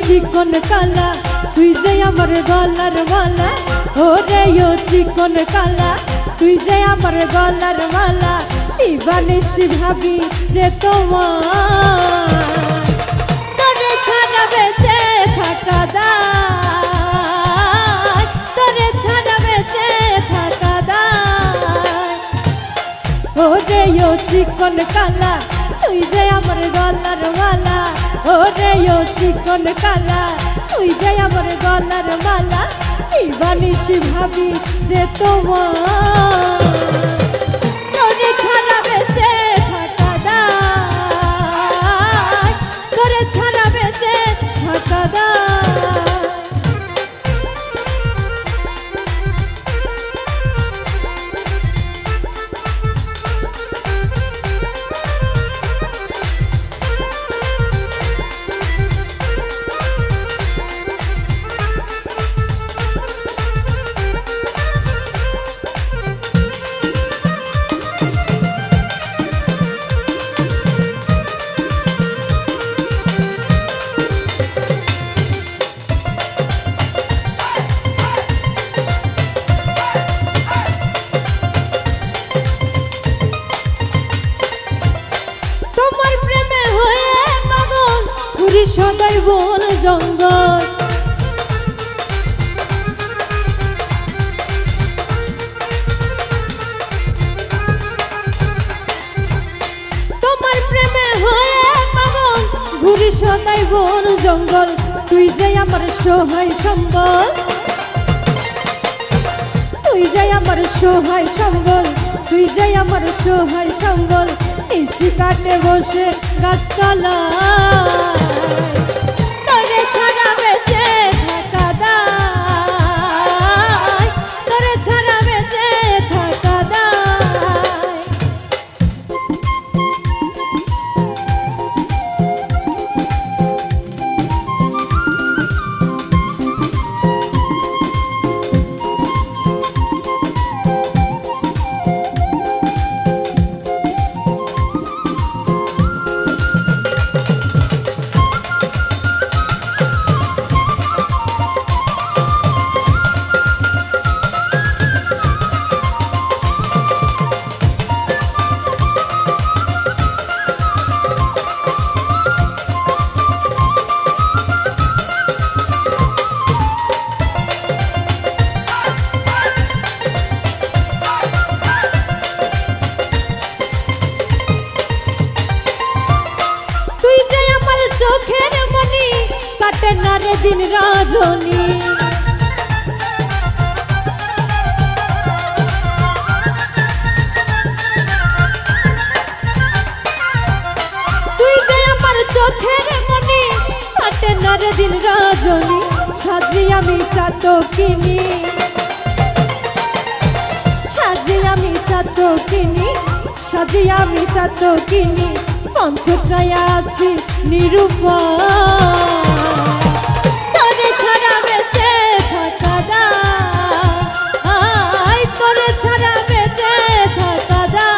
চিকন কালা তুই যে আমার গলার মালা, ওরে ও চিকন কালা তুই যে আমার গলার মালা। দিবানিশি ভাবি যে তোমার তোরে ছাড়া বেঁচে থাকা দায়, তোরে ছাড়া বেঁচে থাকা দায়। ওরে ও চিকন কালা তুই যে আমার গলার মালা, ওরে ও চিকন কালা তুই যে আমার গলার মালা। দিবানিশি ভাবি যে তোমার তোরে ছাড়া বেঁচে থাকা দায়, তোরে ছাড়া বেঁচে থাকা দায়। সদাই বন জঙ্গল তোমার প্রেমে হয়ে পাগল, ঘুরি সদাই বন জঙ্গল। তুই যে আমার সহায় সম্বল, তুই যে আমার সহায় সম্বল, তুই যে আমার সহায় সম্বল। নিশি কাটে বসে গাছতলা তোরে ছাড়া বেঁচে থাকা দায়, তোরে ছাড়া বেঁচে থাকা দায়। চোখের মনি কাটে না রে দিন রজনী, তুই যে আমার চোখের মনি কাটে না রে দিন রজনী। সাজি আমি চাতকিনি, সাজি আমি চাতকিনি, সাজি আমি চাতকিনি। অন্ত চাই আছি নিরূপণ তোরে ছাড়া বেঁচে থাকা দায়, তোরে ছাড়া বেঁচে থাকা দায়।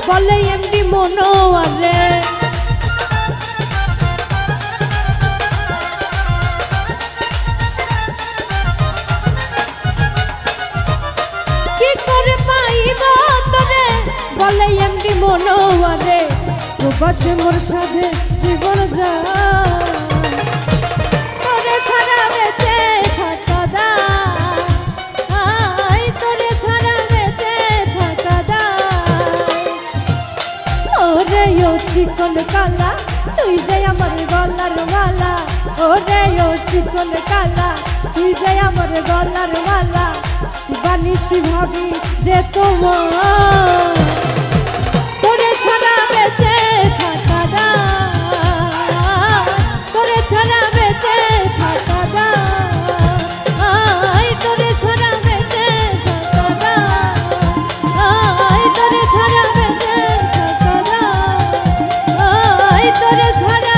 বলে এমনি মনোয়ারে কি করে পাইব তোরে, বলে এমনি মনোয়ারে। প্রবাসে মোর সাথে জীবন যায়, তোরে ছাড়া বেঁচে থাকা দায়, চিকন কালা তুই যে আমার গলার মালা ওরে ও চিকন কালা তুই যে আমার গলার মালা বানিসি ভাবি যে তোমার তোরে ছাড়া বেঁচে থাকা দা তোরে ছাড়া বেঁচে থাকা দা তোরে ছাড়া বেঁচে থাকা দা তোরে ছাড়া বেঁচে থাকা দা তোরে ছাড়া